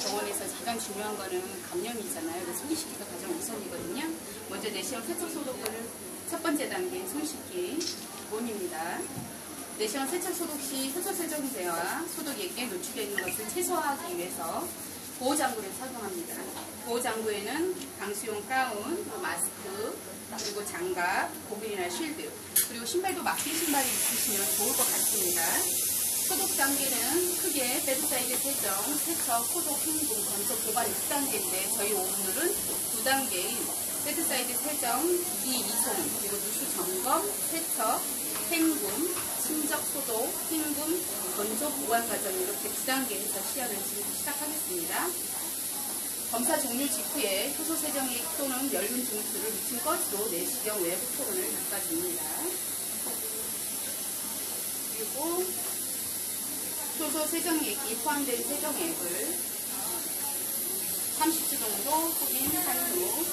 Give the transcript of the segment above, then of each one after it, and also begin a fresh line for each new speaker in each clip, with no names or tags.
병원에서 가장 중요한 거는 감염이잖아요. 그래서 손 씻기가 가장 우선이거든요. 먼저 내시경 세척 소독을 첫 번째 단계 손 씻기 기본입니다. 내시경 세척 소독 시 세척 세정제와 소독액에 노출되어 있는 것을 최소화하기 위해서 보호장구를 착용합니다. 보호장구에는 방수용 가운, 마스크, 그리고 장갑, 고글이나 쉴드, 그리고 신발도 막힌 신발이 있으시면 좋을 것 같습니다. 소독 단계는 크게 베드사이드 세정, 세척, 소독, 헹굼, 건조, 고발 6단계인데 저희 오늘은 2단계인 베드사이드 세정, 기기 이송, 그리고 누수 점검, 세척, 헹굼, 침적 소독, 헹굼, 건조, 보관 과정 이렇게 2단계에서 시연을 지금 시작하겠습니다. 검사 종료 직후에 효소 세정액 또는 멸균 증수를 묻힌 꺼지로 내시경 외부 토론을 닦아줍니다. 그리고 효소 세정액이 포함된 세정액을 30초 정도 확인한 후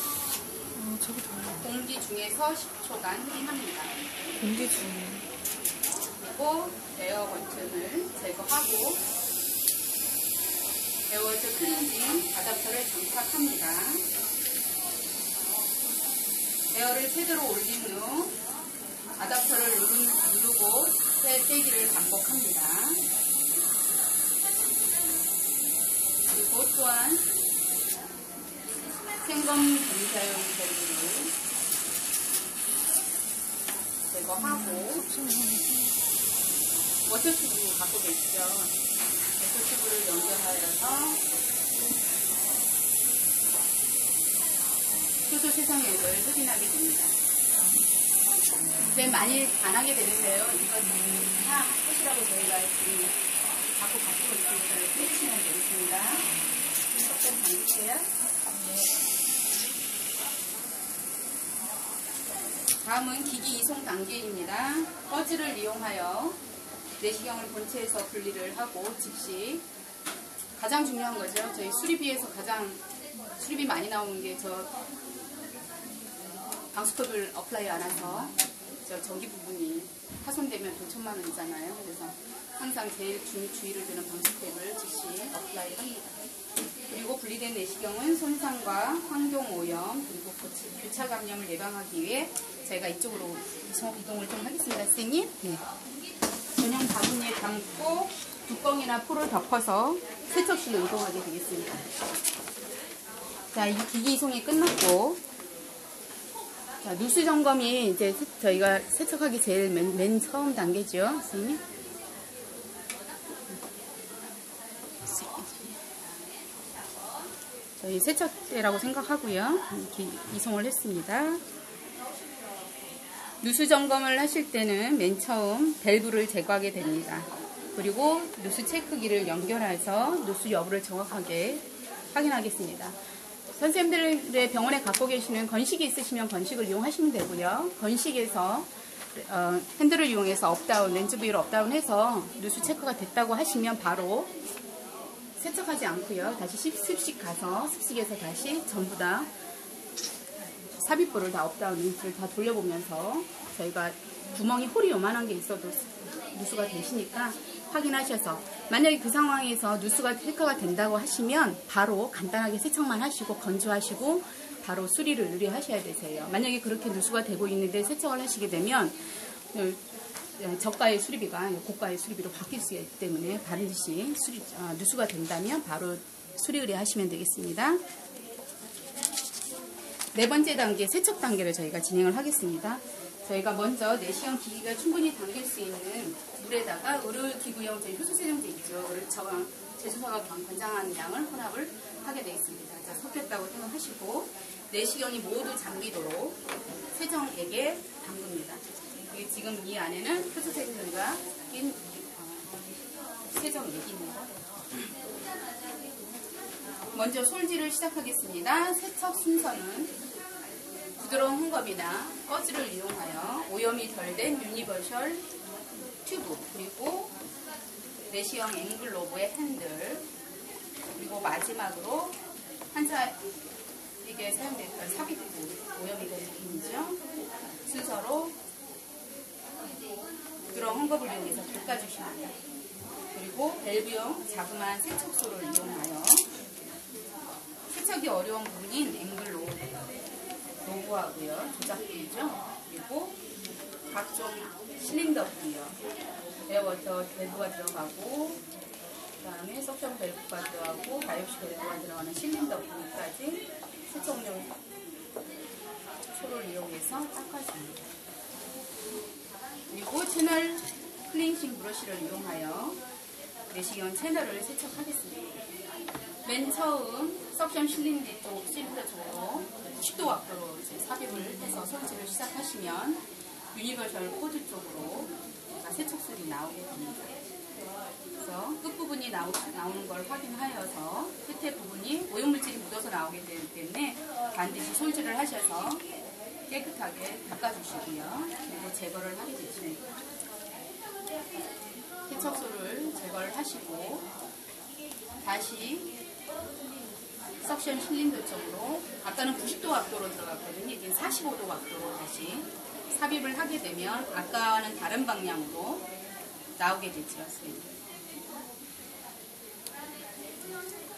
공기 중에서 10초간 확인합니다.
공기 중에.
그리고 에어 버튼을 제거하고 에어워터 클렌징 아답터를 장착합니다. 에어를 제대로 올린 후 아답터를 누르고 빼기를 반복합니다. 그리고 또한 생검 분사용 밸브를 제거하고 워터튜브 갖고 계시죠? 워터튜브를 연결하여서 효소 세정액을 흡인하게 됩니다. 근데 만일 안 하게 되는데요. 이건 다 끝이라고 저희가 지금 갖고 가시고 있으니까 해주시면 되겠습니다. 조금 잠기세요. 다음은 기기 이송 단계입니다. 꺼즈를 이용하여 내시경을 본체에서 분리를 하고 즉시 가장 중요한 거죠. 저희 수리비에서 가장 수리비 많이 나오는 게 저 방수컵을 어플라이 안 해서 저 전기 부분이 파손되면 돈 1000만 원이잖아요. 그래서 항상 제일 주의를 드는 방수컵을 즉시 어플라이 합니다. 그리고 분리된 내시경은 손상과 환경오염 그리고 교차 감염을 예방하기 위해 저희가 이쪽으로 이동을 좀 하겠습니다. 선생님. 네. 전용 바구니에 담고 뚜껑이나 포를 덮어서 세척실로 이동하게 되겠습니다. 자, 이 기기 이송이 끝났고, 자, 누수 점검이 이제 저희가 세척하기 제일 맨 처음 단계죠, 선생님. 저희 세척제라고 생각하고요. 이송을 했습니다. 누수 점검을 하실 때는 맨 처음 밸브를 제거하게 됩니다. 그리고 누수 체크기를 연결해서 누수 여부를 정확하게 확인하겠습니다. 선생님들의 병원에 갖고 계시는 건식이 있으시면 건식을 이용하시면 되고요. 건식에서 핸들을 이용해서 업다운, 렌즈 부위를 업다운해서 누수 체크가 됐다고 하시면 바로 세척하지 않고요. 다시 습식 가서 습식에서 다시 전부 다 삽입부를 다 업다운 렌즈를 다 돌려보면서 저희가 구멍이 홀이 요만한 게 있어도 누수가 되시니까 확인하셔서 만약에 그 상황에서 누수가 체크가 된다고 하시면 바로 간단하게 세척만 하시고 건조하시고 바로 수리를 의뢰하셔야 되세요. 만약에 그렇게 누수가 되고 있는데 세척을 하시게 되면 저가의 수리비가 고가의 수리비로 바뀔 수 있기 때문에 반드시 누수가 된다면 바로 수리 의뢰하시면 되겠습니다. 네 번째 단계 세척 단계를 저희가 진행을 하겠습니다. 저희가 먼저 내시경 기기가 충분히 담길 수 있는 물에다가 의료기구용 저희 효소세정제 있죠. 제조사가 권장하는 양을 혼합을 하게 되겠습니다. 자, 섞였다고 생각하시고 내시경이 모두 잠기도록 세정액에 담깁니다. 지금 이 안에는 효소세정제가 낀 세정액입니다. 먼저 솔질을 시작하겠습니다. 세척 순서는 부드러운 헝겊이나 꺼즈를 이용하여 오염이 덜 된 유니버셜 튜브, 그리고 내시경 앵글로브의 핸들, 그리고 마지막으로 환자에게 사용됐던 삽입부, 오염이 된 부분이죠. 순서로 부드러운 헝겊을 이용해서 닦아주십니다. 그리고 밸브용 자그마한 세척소를 이용하여 세척이 어려운 부분인 앵글로 노브하고요. 조작부이죠. 그리고 각종 실린더고요. 에어워터 밸브가 들어가고 그 다음에 석션 밸브가 들어가고 다이옵시 밸브가 들어가는 실린더 부분까지 세척용 소를 이용해서 닦아줍니다. 그리고 채널 클렌싱 브러쉬를 이용하여 내시경 채널을 세척하겠습니다. 맨 처음 석션 실린더 쪽으로 90도 각도로 이제 삽입을 해서 솔질을 시작하시면 유니버설 코드 쪽으로 세척술이 나오게 됩니다. 그래서 끝부분이 나오는 걸 확인하여서 끝에 부분이 오염물질이 묻어서 나오게 되기 때문에 반드시 솔질을 하셔서 깨끗하게 닦아주시고요. 그리고 제거를 하게 되십니다. 세척술을 제거를 하시고 다시 석션 실린더 쪽으로 아까는 90도 각도로 들어갔거든요. 이제 45도 각도로 다시 삽입을 하게 되면 아까는 다른 방향으로 나오게 되죠.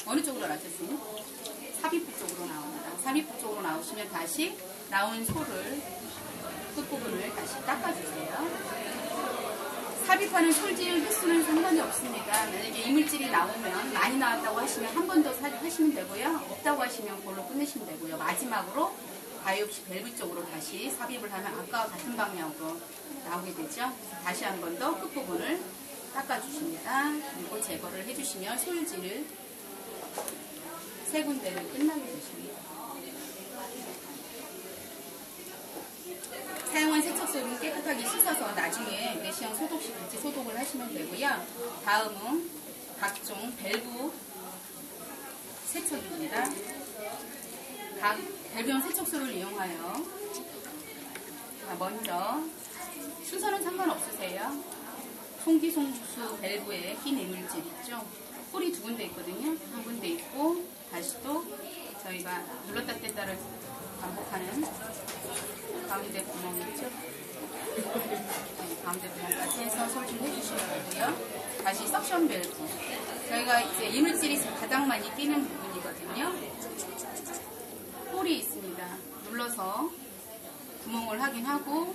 어느 쪽으로 나왔어요? 삽입부 쪽으로 나옵니다. 삽입부 쪽으로 나오시면 다시 나온 소를 끝부분을 다시 닦아주세요. 삽입하는 솔질 횟수는 상관이 없습니다. 만약에 이물질이 나오면 많이 나왔다고 하시면 한 번 더 삽입하시면 되고요. 없다고 하시면 그걸로 끝내시면 되고요. 마지막으로 다이옵시 밸브 쪽으로 다시 삽입을 하면 아까와 같은 방향으로 나오게 되죠. 다시 한 번 더 끝부분을 닦아주십니다. 그리고 제거를 해주시면 솔질 세 군데를 끝나게 되십니다. 사용한 세척술은 깨끗하게 씻어서 나중에 내시경 소독 시 같이 소독을 하시면 되고요. 다음은 각종 밸브 세척입니다. 각 밸브용 세척술을 이용하여 먼저 순서는 상관없으세요. 송기송수 밸브에 낀 이물질 있죠. 홀이 두 군데 있거든요. 한 군데 있고 다시 또 저희가 눌렀다 뗐다를 반복하는 가운데 구멍 있죠? 가운데 구멍까지 해서 솔질해 주시면 되고요. 다시 석션 밸브. 저희가 이제 이물질이 가장 많이 끼는 부분이거든요. 홀이 있습니다. 눌러서 구멍을 확인하고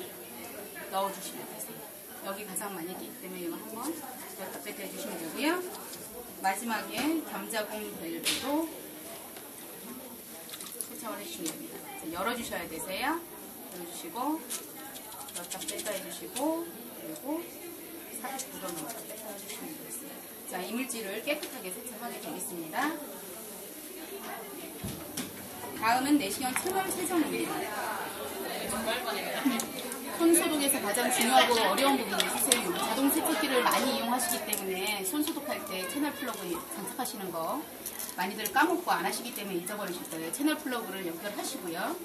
넣어주시면 되세요. 여기 가장 많이 끼기 때문에 이거 한번 넣었다 뺐다 해주시면 되고요. 마지막에 겸자공 밸브도 세척을 해주시면 됩니다. 열어주셔야 되세요. 열어주시고 넣었다 뺐다 해주시고 그리고 삽입 구멍 넣었다 뺐다 해주시면 되겠습니다. 자, 이물질을 깨끗하게 세척하게 되겠습니다. 다음은 내시경 채널 세정입니다. 손 소독에서 가장 중요하고 어려운 부분이 있으세요. 자동 세척기를 많이 이용하시기 때문에 손 소독할 때 채널 플러그 장착하시는 거 많이들 까먹고 안 하시기 때문에 잊어버리실 거예요. 채널 플러그를 연결하시고요.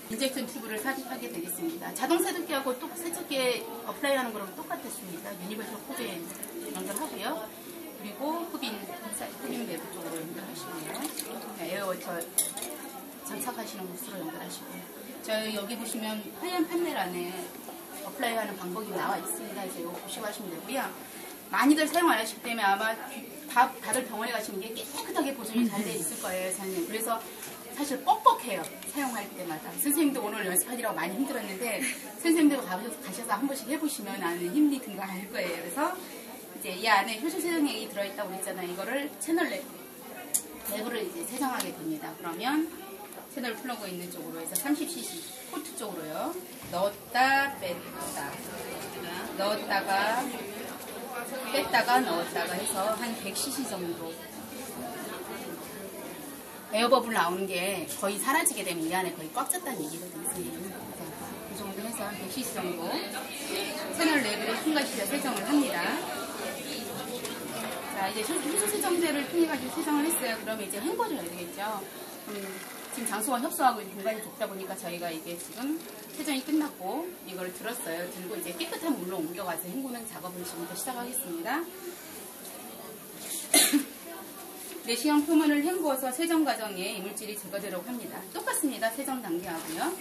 인젝션 튜브를 삽입하게 되겠습니다. 자동 세척기하고 또 세척기에 어플라이하는 거랑 똑같았습니다. 유니버설 코드에 연결하고요. 그리고 흡인 밸브 쪽으로 연결하시고요. 에어워터 장착하시는 곳으로 연결하시고요. 저희 여기 보시면 하얀 판넬 안에 어플라이하는 방법이 나와 있습니다. 그래서 이거 보시고 하시면 되고요. 많이들 사용 안 하시기 때문에 아마 다들 병원에 가시는 게 깨끗하게 보존이 잘 돼 있을 거예요, 선생님. 그래서 사실 뻑뻑해요, 사용할 때마다. 선생님도 오늘 연습하느라고 많이 힘들었는데 선생님도 가셔서 한 번씩 해보시면 나는 힘이 든 거 알 거예요. 그래서 이제 이 안에 효소 세정액이 들어있다고 그랬잖아요. 이거를 채널 랩으로 이제 세정하게 됩니다. 그러면 채널 플러그 있는 쪽으로 해서 30cc 포트 쪽으로요. 넣었다 뺐다 넣었다가 뺐다가 넣었다가 해서 한 100cc 정도 에어버블 나오는 게 거의 사라지게 되면 이 안에 거의 꽉 찼다는 얘기거든요. 그 정도 해서 한 100cc 정도 채널 랩으로 흰가시로 세정을 합니다. 자, 이제 효소 세정제를 통해 가지고 세정을 했어요. 그러면 이제 헹궈줘야 되겠죠. 지금 장소가 협소하고 공간이 좁다 보니까 저희가 이게 지금 세정이 끝났고 이걸 들었어요. 들고 이제 깨끗한 물로 옮겨가서 헹구는 작업을 지금부터 시작하겠습니다. 내시경 표면을 헹구어서 세정 과정에 이물질이 제거되도록 합니다. 똑같습니다. 세정 단계하고요.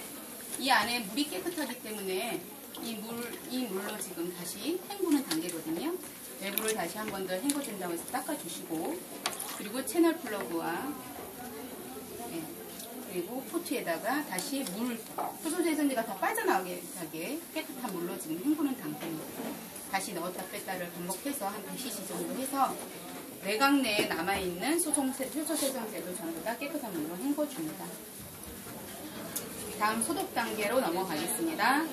이 안에 물이 깨끗하기 때문에 이 물로 지금 다시 헹구는 단계거든요. 내부를 다시 한 번 더 헹궈준다고 해서 닦아주시고, 그리고 채널 플러그와 그리고 포트에다가 다시 물, 효소 세정제가 다 빠져나오게 하게 깨끗한 물로 지금 헹구는 단계입니다. 다시 넣었다 뺐다를 반복해서 한 100cc 정도 해서 내각 내에 남아있는 효소 세정제도 전부 다 깨끗한 물로 헹궈줍니다. 다음 소독 단계로 넘어가겠습니다.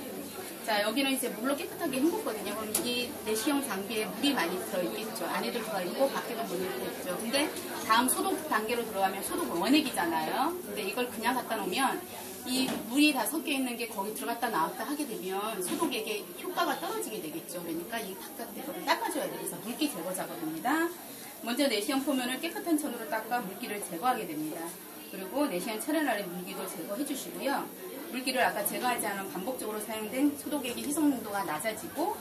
자, 여기는 이제 물로 깨끗하게 헹궜거든요. 그럼 이 내시용 장비에 물이 많이 들어있겠죠. 안에도 들어있고 밖에도 물이 들어있죠. 근데 다음 소독 단계로 들어가면 소독 원액이잖아요. 근데 이걸 그냥 갖다 놓으면 이 물이 다 섞여 있는 게 거기 들어갔다 나왔다 하게 되면 소독액의 효과가 떨어지게 되겠죠. 그러니까 이 바깥에 거를 닦아줘야 돼요. 그래서 물기 제거 작업입니다. 먼저 내시용 표면을 깨끗한 천으로 닦아 물기를 제거하게 됩니다. 그리고 내시용 천연 아래 물기도 제거해 주시고요. 물기를 아까 제거하지 않은 반복적으로 사용된 소독액의 희석 농도가 낮아지고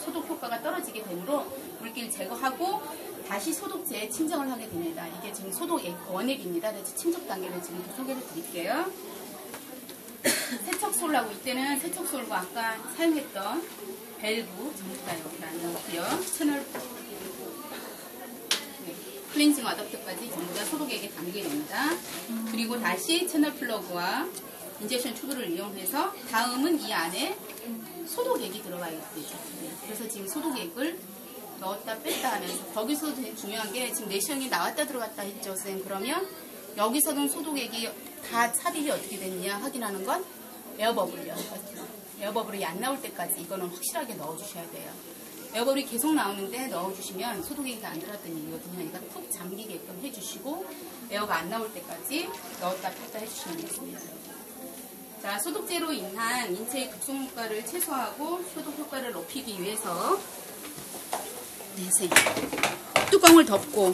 소독 효과가 떨어지게 되므로 물기를 제거하고 다시 소독제에 침정을 하게 됩니다. 이게 지금 소독액 원액입니다. 그래서 침적 단계를 지금 소개를 드릴게요. 세척솔하고 이때는 세척솔과 아까 사용했던 밸브 전부 다 여기 넣고요. 채널 클렌징 어댑터까지 전부 다 소독액에 담게 됩니다. 그리고 다시 채널 플러그와 인젝션 튜브를 이용해서 다음은 이 안에 소독액이 들어가야 되죠. 그래서 지금 소독액을 넣었다 뺐다 하면서 거기서 되게 중요한 게 지금 내시용이 나왔다 들어갔다 했죠, 선생님. 그러면 여기서는 소독액이 다 삽입이 어떻게 됐냐 확인하는 건 에어버블이요. 에어버블이 안 나올 때까지 이거는 확실하게 넣어주셔야 돼요. 에어버블이 계속 나오는데 넣어주시면 소독액이 안 들어갔다는 얘기거든요. 그러니까 푹 잠기게끔 해주시고 에어가 안 나올 때까지 넣었다 뺐다 해주시면 되겠습니다. 자, 소독제로 인한 인체의 독성 효과를 최소화하고 소독 효과를 높이기 위해서 뚜껑을 덮고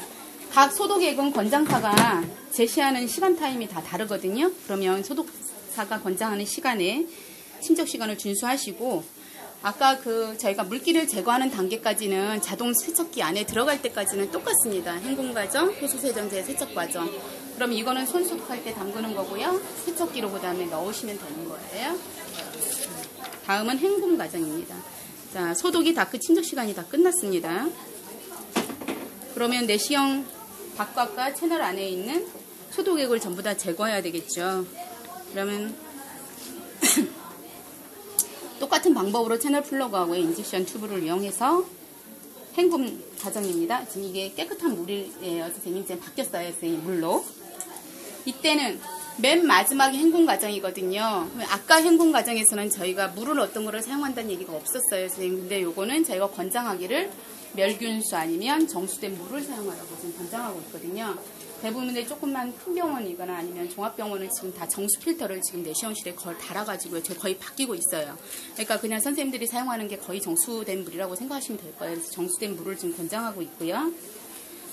각 소독액은 권장사가 제시하는 시간 타임이 다 다르거든요. 그러면 소독사가 권장하는 시간에 침적 시간을 준수하시고 아까 저희가 물기를 제거하는 단계까지는 자동 세척기 안에 들어갈 때까지는 똑같습니다. 헹굼 과정, 효소 세정제 세척 과정. 그럼 이거는 손 소독할 때 담그는 거고요. 세척기로 그 다음에 넣으시면 되는 거예요. 다음은 헹굼 과정입니다. 자, 소독이 다 침적 시간이 다 끝났습니다. 그러면 내시용 바깥과 채널 안에 있는 소독액을 전부 다 제거해야 되겠죠. 그러면 똑같은 방법으로 채널 플러그하고 인젝션 튜브를 이용해서 헹굼 과정입니다. 지금 이게 깨끗한 물이에요. 선생님 지금 바뀌었어요. 선생님 물로. 이때는 맨 마지막에 헹굼 과정이거든요. 아까 헹굼 과정에서는 저희가 물을 어떤 거를 사용한다는 얘기가 없었어요. 선생님. 근데 요거는 저희가 권장하기를 멸균수 아니면 정수된 물을 사용하라고 지금 권장하고 있거든요. 대부분의 조금만 큰 병원이거나 아니면 종합병원은 지금 다 정수 필터를 지금 내시용실에 달아가지고 거의 바뀌고 있어요. 그러니까 그냥 선생님들이 사용하는 게 거의 정수된 물이라고 생각하시면 될 거예요. 그래서 정수된 물을 지금 권장하고 있고요.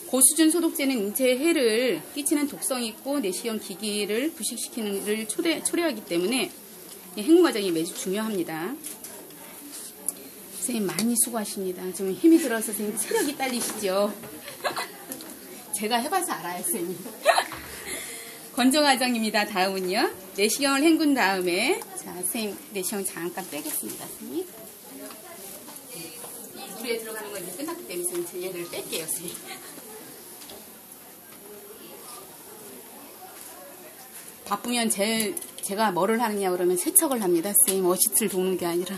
고수준 소독제는 인체에 해를 끼치는 독성이 있고 내시용 기기를 부식시키는 를 초래하기 때문에 헹굼 과정이 매우 중요합니다. 선생님 많이 수고하십니다. 좀 힘이 들어서 선생님 체력이 딸리시죠? 제가 해봐서 알아요, 선생님. 건조 과정입니다. 다음은요. 내시경을 헹군 다음에 자, 선생님 내시경 잠깐 빼겠습니다. 선생님. 이 물에 들어가는 거 이제 끝났기 때문에 선생님 얘를 뺄게요, 선생님. 바쁘면 제가 뭐를 하느냐 그러면 세척을 합니다. 선생님 어시트를 도우는 게 아니라.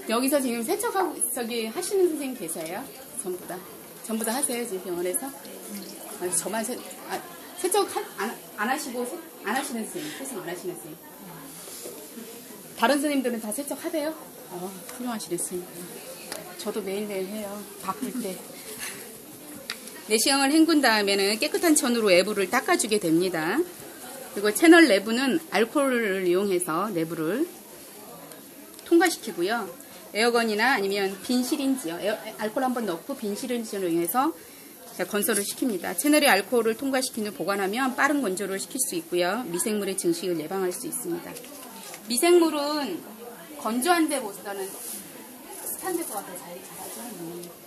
여기서 지금 세척하고 하시는 선생님 계세요? 전부 다 하세요 지금 병원에서? 저만 세척 안 하시고 안 하시는 선생님, 세척 안 하시는 선생님. 다른 선생님들은 다 세척 하세요? 훌륭하시네 선생님. 저도 매일매일 해요. 바쁠 때. 내시경을 헹군 다음에는 깨끗한 천으로 외부를 닦아주게 됩니다. 그리고 채널 내부는 알코올을 이용해서 내부를 통과시키고요. 에어건이나 아니면 빈 시린지요. 알코올 한번 넣고 빈 시린지를 이용해서 건설을 시킵니다. 채널의 알코올을 통과시킨 후 보관하면 빠른 건조를 시킬 수 있고요. 미생물의 증식을 예방할 수 있습니다. 미생물은 건조한 데보다는 습한 데가 더 잘 자라죠.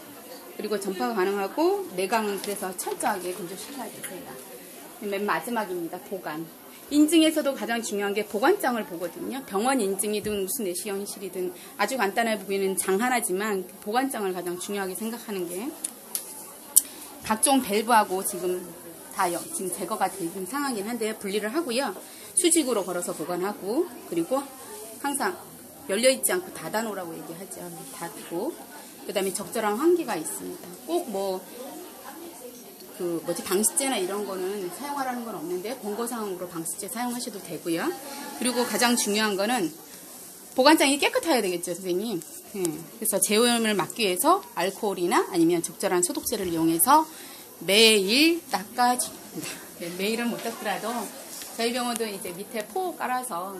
그리고 전파가 가능하고 내강은 그래서 철저하게 건조시켜야 됩니다. 맨 마지막입니다. 보관. 인증에서도 가장 중요한 게 보관장을 보거든요. 병원 인증이든 무슨 내시경실이든 아주 간단해 보이는 장 하나지만 보관장을 가장 중요하게 생각하는 게 각종 밸브하고 지금 지금 제거가 된 상황이긴 한데 분리를 하고요. 수직으로 걸어서 보관하고 그리고 항상 열려있지 않고 닫아놓으라고 얘기하죠. 닫고 그 다음에 적절한 환기가 있습니다. 꼭 방식제나 이런 거는 사용하라는 건 없는데 권고사항으로 방식제 사용하셔도 되고요. 그리고 가장 중요한 거는 보관장이 깨끗해야 되겠죠, 선생님. 그래서 제오염을 막기 위해서 알코올이나 아니면 적절한 소독제를 이용해서 매일 닦아줍니다. 매일은 못 닦더라도 저희 병원도 이제 밑에 포 깔아서